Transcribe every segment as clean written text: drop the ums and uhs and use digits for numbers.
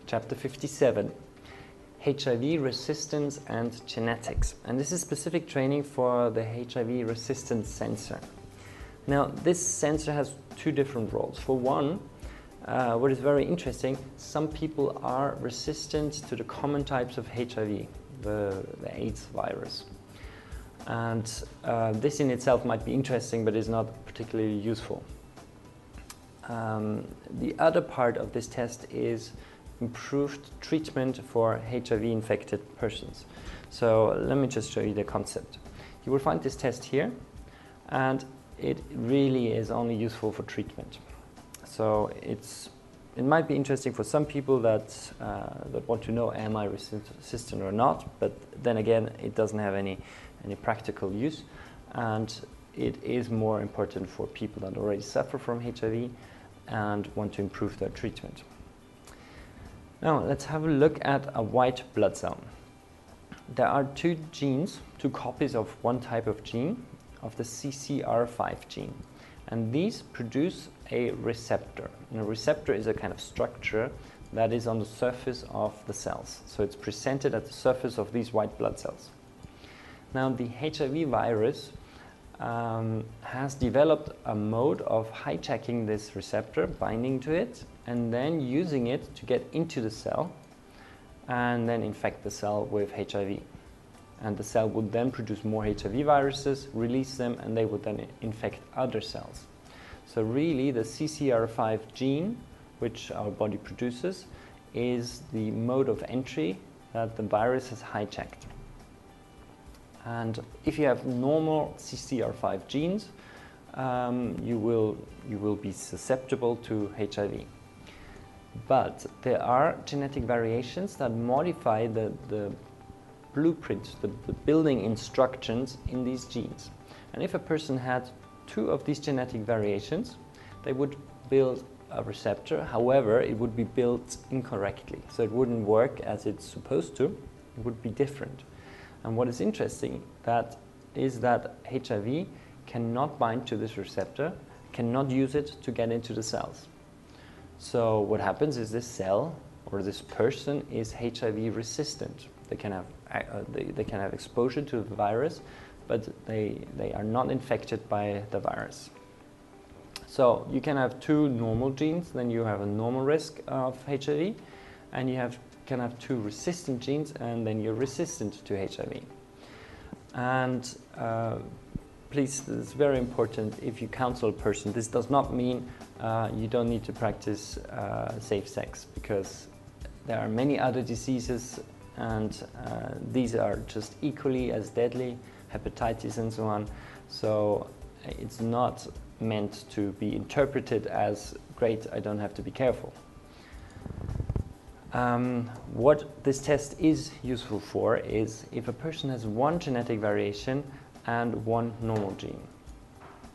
Chapter 57, HIV resistance and genetics. And this is specific training for the HIV resistance sensor. Now, this sensor has two different roles. For one, what is very interesting, some people are resistant to the common types of HIV, the AIDS virus. And this in itself might be interesting, but is not particularly useful. The other part of this test is improved treatment for HIV-infected persons. So let me just show you the concept. You will find this test here, and it really is only useful for treatment. So it might be interesting for some people that want to know, am I resistant or not? But then again, it doesn't have any practical use, and it is more important for people that already suffer from HIV and want to improve their treatment. Now, let's have a look at a white blood cell. There are two genes, two copies of one type of gene, of the CCR5 gene. And these produce a receptor. And a receptor is a kind of structure that is on the surface of the cells. So it's presented at the surface of these white blood cells. Now, the HIV virus has developed a mode of hijacking this receptor, binding to it, and then using it to get into the cell and then infect the cell with HIV. And the cell would then produce more HIV viruses, release them, and they would then infect other cells. So really, the CCR5 gene, which our body produces, is the mode of entry that the virus has hijacked. And if you have normal CCR5 genes, you will be susceptible to HIV. But there are genetic variations that modify the blueprint, the building instructions in these genes. And if a person had two of these genetic variations, they would build a receptor. However, it would be built incorrectly. So it wouldn't work as it's supposed to. It would be different. And what is interesting is that HIV cannot bind to this receptor, cannot use it to get into the cells. So what happens is this cell or this person is HIV resistant. They can have exposure to the virus, but they are not infected by the virus. So you can have two normal genes, then you have a normal risk of HIV, and you can have two resistant genes, and then you're resistant to HIV. And please, this is very important if you counsel a person. This does not mean you don't need to practice safe sex, because there are many other diseases, and these are just equally as deadly, hepatitis and so on. So it's not meant to be interpreted as, great, I don't have to be careful. What this test is useful for is if a person has one genetic variation and one normal gene.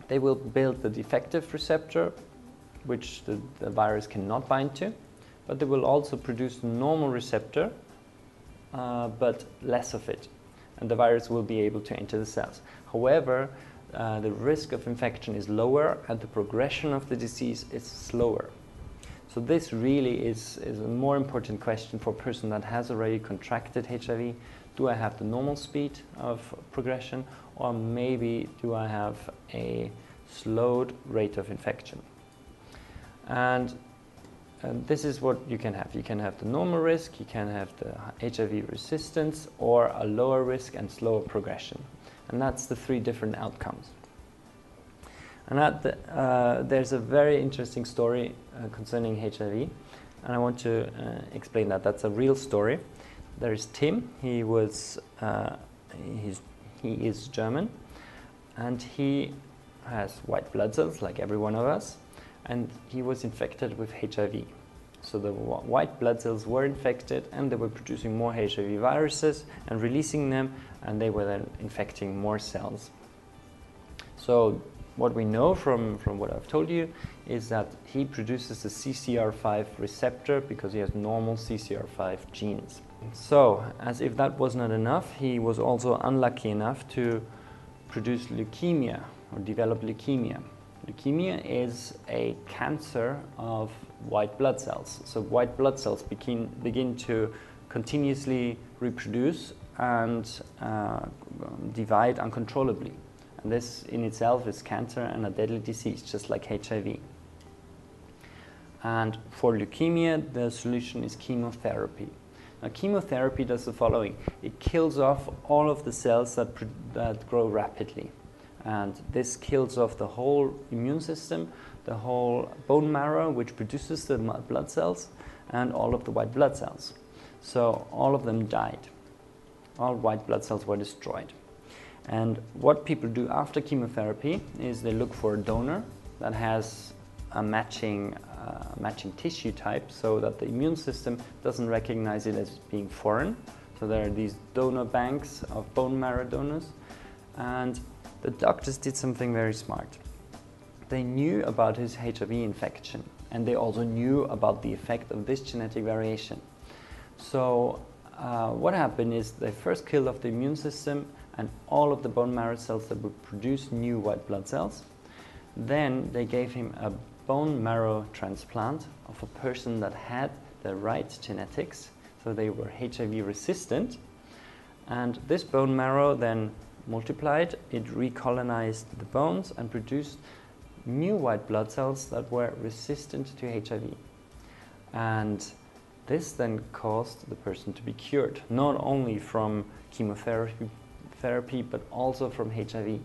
They will build the defective receptor, which the virus cannot bind to, but they will also produce the normal receptor, but less of it, and the virus will be able to enter the cells. However, the risk of infection is lower and the progression of the disease is slower. So this really is a more important question for a person that has already contracted HIV. Do I have the normal speed of progression, or maybe do I have a slowed rate of infection? And this is what you can have. You can have the normal risk, you can have the HIV resistance, or a lower risk and slower progression. And that's the three different outcomes. And there's a very interesting story concerning HIV, and I want to explain that. That's a real story. There is Tim. He is German, and he has white blood cells like every one of us, and he was infected with HIV. So the white blood cells were infected, and they were producing more HIV viruses and releasing them, and they were then infecting more cells. So what we know from what I've told you is that he produces the CCR5 receptor because he has normal CCR5 genes. So, as if that was not enough, he was also unlucky enough to produce leukemia or develop leukemia. Leukemia is a cancer of white blood cells. So white blood cells begin to continuously reproduce and divide uncontrollably. And this in itself is cancer and a deadly disease, just like HIV. And for leukemia, the solution is chemotherapy. Now, chemotherapy does the following. It kills off all of the cells that grow rapidly. And this kills off the whole immune system, the whole bone marrow, which produces the blood cells, and all of the white blood cells. So all of them died. All white blood cells were destroyed. And what people do after chemotherapy is they look for a donor that has a matching tissue type, so that the immune system doesn't recognize it as being foreign. So there are these donor banks of bone marrow donors. And the doctors did something very smart. They knew about his HIV infection, and they also knew about the effect of this genetic variation. So what happened is they first killed off the immune system and all of the bone marrow cells that would produce new white blood cells. Then they gave him a bone marrow transplant of a person that had the right genetics, so they were HIV resistant. And this bone marrow then multiplied, it recolonized the bones and produced new white blood cells that were resistant to HIV. And this then caused the person to be cured, not only from chemotherapy, but also from HIV.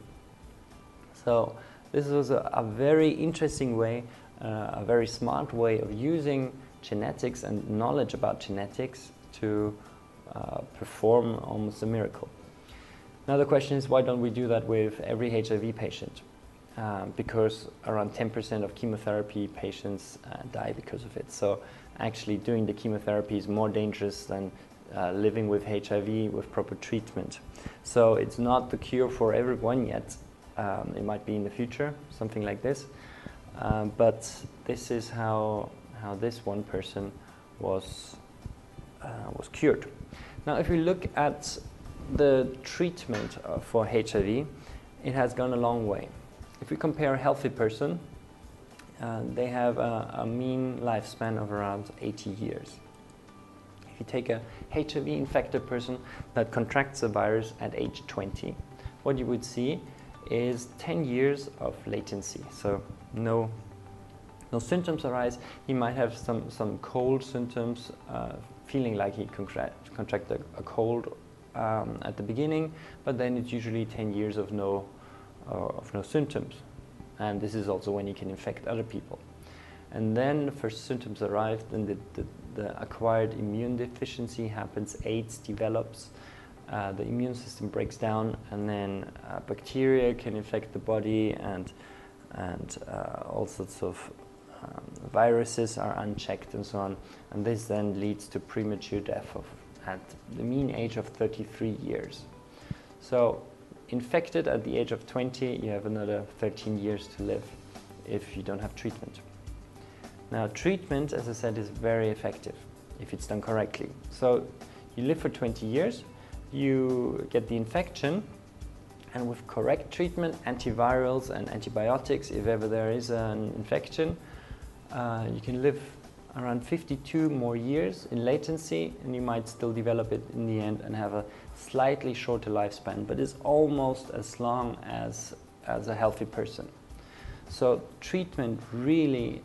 So this was a very interesting way, a very smart way of using genetics and knowledge about genetics to perform almost a miracle. Now the question is, why don't we do that with every HIV patient? Because around 10% of chemotherapy patients die because of it. So actually doing the chemotherapy is more dangerous than living with HIV with proper treatment. So it's not the cure for everyone yet. It might be in the future, something like this. But this is how this one person was cured. Now if we look at the treatment for HIV, it has gone a long way. If we compare a healthy person, they have a mean lifespan of around 80 years. If you take a HIV-infected person that contracts the virus at age 20, what you would see is 10 years of latency. So no symptoms arise. He might have some cold symptoms, feeling like he contracted a cold at the beginning, but then it's usually 10 years of no symptoms. And this is also when he can infect other people. And then the first symptoms arrive, then the acquired immune deficiency happens, AIDS develops, the immune system breaks down, and then bacteria can infect the body, and all sorts of viruses are unchecked and so on. And this then leads to premature death at the mean age of 33 years. So infected at the age of 20, you have another 13 years to live if you don't have treatment. Now treatment, as I said, is very effective if it's done correctly. So you live for 20 years, you get the infection, and with correct treatment, antivirals and antibiotics, if ever there is an infection, you can live around 52 more years in latency, and you might still develop it in the end and have a slightly shorter lifespan, but it's almost as long as a healthy person. So treatment really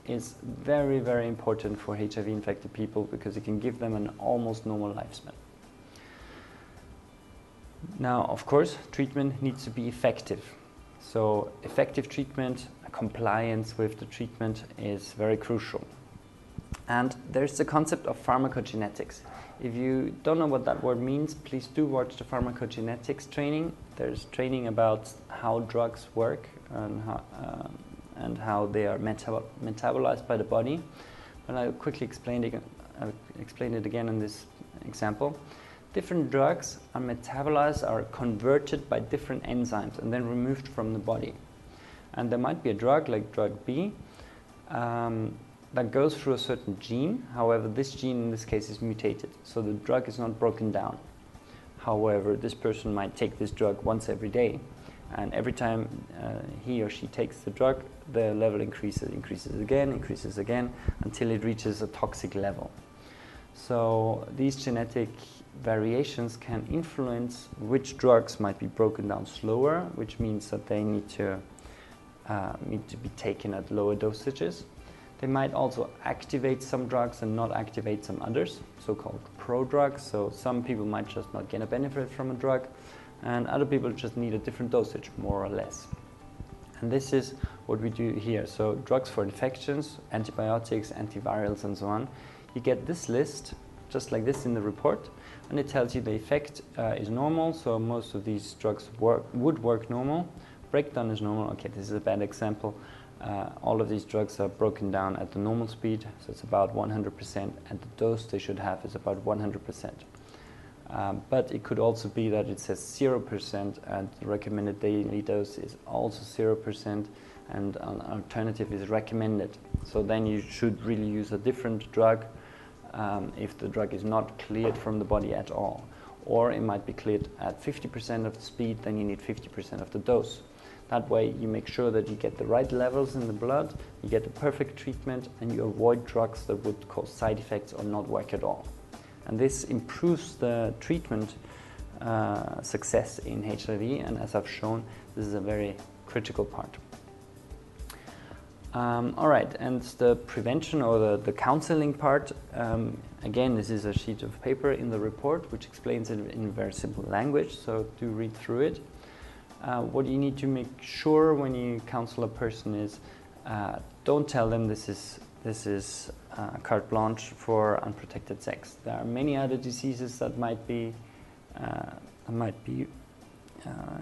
is very, very important for HIV-infected people because it can give them an almost normal lifespan. Now, of course, treatment needs to be effective. So effective treatment, compliance with the treatment is very crucial. And there's the concept of pharmacogenetics. If you don't know what that word means, please do watch the pharmacogenetics training. There's training about how drugs work and how they are metabolized by the body. But I'll quickly explain it again in this example. Different drugs are metabolized, are converted by different enzymes and then removed from the body. And there might be a drug, like drug B, that goes through a certain gene. However, this gene in this case is mutated, so the drug is not broken down. However, this person might take this drug once every day, And every time he or she takes the drug, the level increases again, until it reaches a toxic level. So these genetic variations can influence which drugs might be broken down slower, which means that they need to be taken at lower dosages. They might also activate some drugs and not activate some others, so-called prodrugs. So some people might just not get a benefit from a drug, and other people just need a different dosage, more or less. And this is what we do here. So drugs for infections, antibiotics, antivirals, and so on. You get this list, just like this in the report, and it tells you the effect is normal, so most of these drugs would work normal. Breakdown is normal. Okay, this is a bad example. All of these drugs are broken down at the normal speed, so it's about 100%, and the dose they should have is about 100%. But it could also be that it says 0% and the recommended daily dose is also 0%, and an alternative is recommended. So then you should really use a different drug if the drug is not cleared from the body at all. Or it might be cleared at 50% of the speed, then you need 50% of the dose. That way you make sure that you get the right levels in the blood, you get the perfect treatment, and you avoid drugs that would cause side effects or not work at all. And this improves the treatment success in HIV, and as I've shown, this is a very critical part. All right, and the prevention or the counseling part, again, this is a sheet of paper in the report which explains it in very simple language, so do read through it. What you need to make sure when you counsel a person is don't tell them this is carte blanche for unprotected sex. There are many other diseases that might be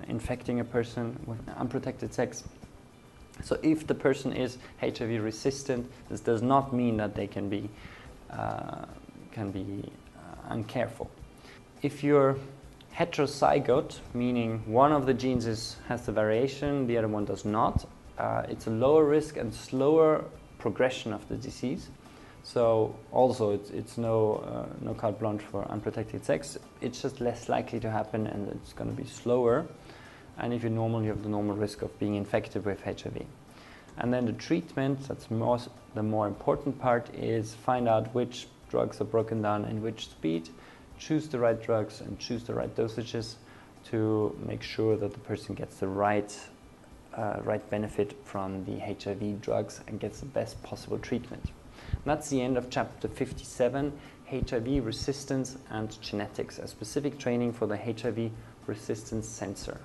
infecting a person with unprotected sex. So if the person is HIV resistant, this does not mean that they can be uncareful. If you're heterozygote, meaning one of the genes has the variation, the other one does not, it's a lower risk and slower progression of the disease. So also it's no carte blanche for unprotected sex. It's just less likely to happen, and it's going to be slower. And if you're normal, you have the normal risk of being infected with HIV. And then the treatment, that's the more important part, is find out which drugs are broken down in which speed, choose the right drugs and choose the right dosages to make sure that the person gets the right benefit from the HIV drugs and gets the best possible treatment. And that's the end of chapter 57, HIV resistance and genetics, a specific training for the HIV resistance sensor.